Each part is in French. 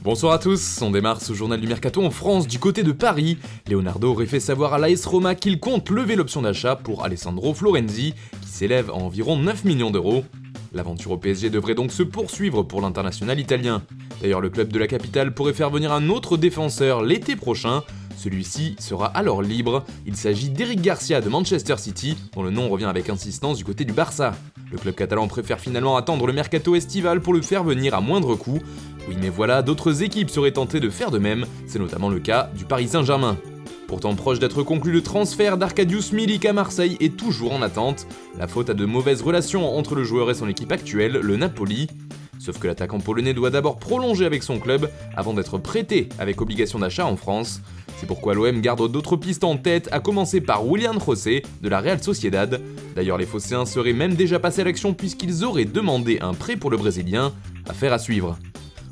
Bonsoir à tous, on démarre ce journal du Mercato en France du côté de Paris. Leonardo aurait fait savoir à l'AS Roma qu'il compte lever l'option d'achat pour Alessandro Florenzi, qui s'élève à environ 9 millions d'euros. L'aventure au PSG devrait donc se poursuivre pour l'international italien. D'ailleurs, le club de la capitale pourrait faire venir un autre défenseur l'été prochain. Celui-ci sera alors libre. Il s'agit d'Eric Garcia de Manchester City, dont le nom revient avec insistance du côté du Barça. Le club catalan préfère finalement attendre le mercato estival pour le faire venir à moindre coût. Oui, mais voilà, d'autres équipes seraient tentées de faire de même, c'est notamment le cas du Paris Saint-Germain. Pourtant proche d'être conclu, le transfert d'Arkadiusz Milik à Marseille est toujours en attente. La faute à de mauvaises relations entre le joueur et son équipe actuelle, le Napoli. Sauf que l'attaquant polonais doit d'abord prolonger avec son club avant d'être prêté avec obligation d'achat en France. C'est pourquoi l'OM garde d'autres pistes en tête, à commencer par Willian José de la Real Sociedad. D'ailleurs, les Phocéens seraient même déjà passés à l'action puisqu'ils auraient demandé un prêt pour le Brésilien, affaire à suivre.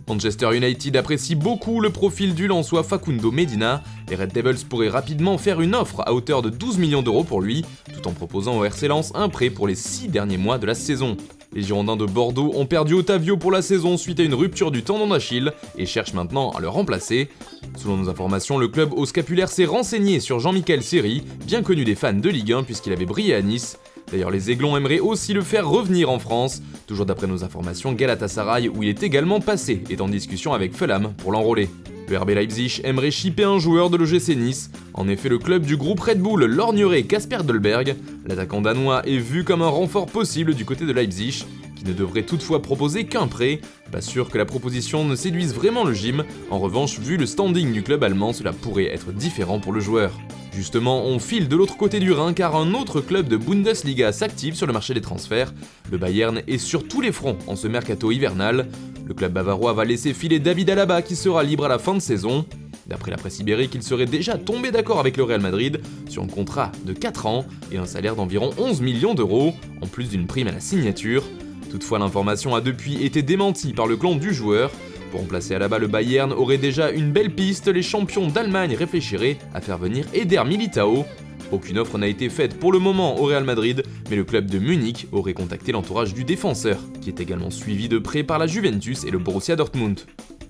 Manchester United apprécie beaucoup le profil du Lensois Facundo Medina. Les Red Devils pourraient rapidement faire une offre à hauteur de 12 millions d'euros pour lui, tout en proposant au RC Lens un prêt pour les 6 derniers mois de la saison. Les Girondins de Bordeaux ont perdu Otavio pour la saison suite à une rupture du tendon d'Achille et cherchent maintenant à le remplacer. Selon nos informations, le club au scapulaire s'est renseigné sur Jean-Michel Seri, bien connu des fans de Ligue 1 puisqu'il avait brillé à Nice. D'ailleurs, les Aiglons aimeraient aussi le faire revenir en France. Toujours d'après nos informations, Galatasaray, où il est également passé, est en discussion avec Fulham pour l'enrôler. Le RB Leipzig aimerait shipper un joueur de l'OGC Nice. En effet, le club du groupe Red Bull lorgnerait Kasper Dolberg. L'attaquant danois est vu comme un renfort possible du côté de Leipzig, qui ne devrait toutefois proposer qu'un prêt. Pas sûr que la proposition ne séduise vraiment le gym. En revanche, vu le standing du club allemand, cela pourrait être différent pour le joueur. Justement, on file de l'autre côté du Rhin car un autre club de Bundesliga s'active sur le marché des transferts. Le Bayern est sur tous les fronts en ce mercato hivernal. Le club bavarois va laisser filer David Alaba qui sera libre à la fin de saison. D'après la presse ibérique, il serait déjà tombé d'accord avec le Real Madrid sur un contrat de 4 ans et un salaire d'environ 11 millions d'euros, en plus d'une prime à la signature. Toutefois, l'information a depuis été démentie par le clan du joueur. Pour remplacer Alaba, le Bayern aurait déjà une belle piste, les champions d'Allemagne réfléchiraient à faire venir Eder Militao. Aucune offre n'a été faite pour le moment au Real Madrid, mais le club de Munich aurait contacté l'entourage du défenseur, qui est également suivi de près par la Juventus et le Borussia Dortmund.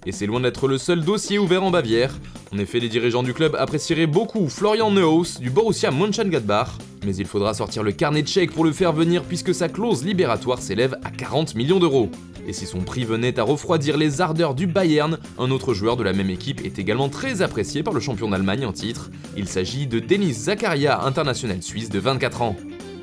Et c'est loin d'être le seul dossier ouvert en Bavière. En effet, les dirigeants du club apprécieraient beaucoup Florian Neuhaus du Borussia Mönchengladbach, mais il faudra sortir le carnet de chèques pour le faire venir puisque sa clause libératoire s'élève à 40 millions d'euros. Et si son prix venait à refroidir les ardeurs du Bayern, un autre joueur de la même équipe est également très apprécié par le champion d'Allemagne en titre. Il s'agit de Denis Zakaria, international suisse de 24 ans.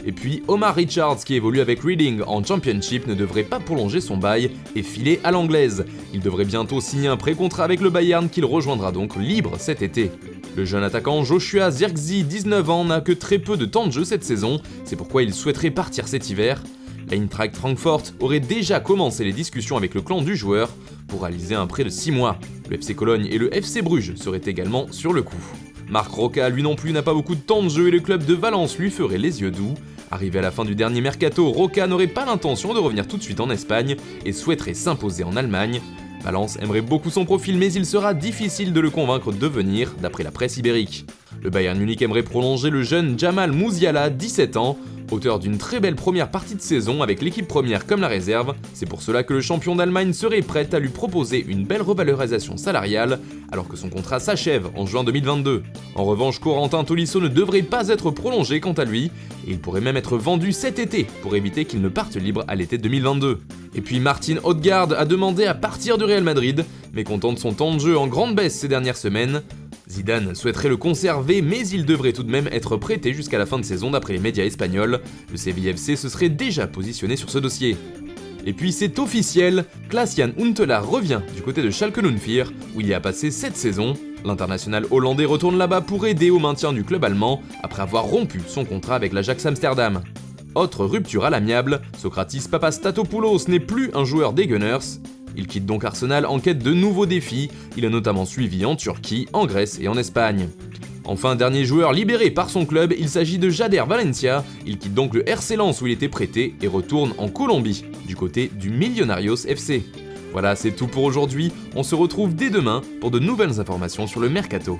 Et puis Omar Richards, qui évolue avec Reading en Championship, ne devrait pas prolonger son bail et filer à l'anglaise. Il devrait bientôt signer un pré-contrat avec le Bayern qu'il rejoindra donc libre cet été. Le jeune attaquant Joshua Zirkzee, 19 ans, n'a que très peu de temps de jeu cette saison, c'est pourquoi il souhaiterait partir cet hiver. L'Eintracht Francfort aurait déjà commencé les discussions avec le clan du joueur pour réaliser un prêt de 6 mois. Le FC Cologne et le FC Bruges seraient également sur le coup. Marc Roca, lui non plus, n'a pas beaucoup de temps de jeu et le club de Valence lui ferait les yeux doux. Arrivé à la fin du dernier mercato, Roca n'aurait pas l'intention de revenir tout de suite en Espagne et souhaiterait s'imposer en Allemagne. Valence aimerait beaucoup son profil, mais il sera difficile de le convaincre de venir, d'après la presse ibérique. Le Bayern Munich aimerait prolonger le jeune Jamal Musiala, 17 ans, auteur d'une très belle première partie de saison avec l'équipe première comme la réserve. C'est pour cela que le champion d'Allemagne serait prêt à lui proposer une belle revalorisation salariale, alors que son contrat s'achève en juin 2022. En revanche, Corentin Tolisso ne devrait pas être prolongé quant à lui, et il pourrait même être vendu cet été pour éviter qu'il ne parte libre à l'été 2022. Et puis Martin Odegaard a demandé à partir du Real Madrid, mécontent de son temps de jeu en grande baisse ces dernières semaines. Zidane souhaiterait le conserver, mais il devrait tout de même être prêté jusqu'à la fin de saison d'après les médias espagnols. Le Sevilla FC se serait déjà positionné sur ce dossier. Et puis c'est officiel, Klaas-Jan Huntelaar revient du côté de Schalke 04, où il y a passé 7 saisons. L'international hollandais retourne là-bas pour aider au maintien du club allemand, après avoir rompu son contrat avec l'Ajax Amsterdam. Autre rupture à l'amiable, Sokratis Papastatopoulos n'est plus un joueur des Gunners. Il quitte donc Arsenal en quête de nouveaux défis, il a notamment suivi en Turquie, en Grèce et en Espagne. Enfin, dernier joueur libéré par son club, il s'agit de Jader Valencia, il quitte donc le RC Lens où il était prêté et retourne en Colombie, du côté du Millonarios FC. Voilà, c'est tout pour aujourd'hui, on se retrouve dès demain pour de nouvelles informations sur le Mercato.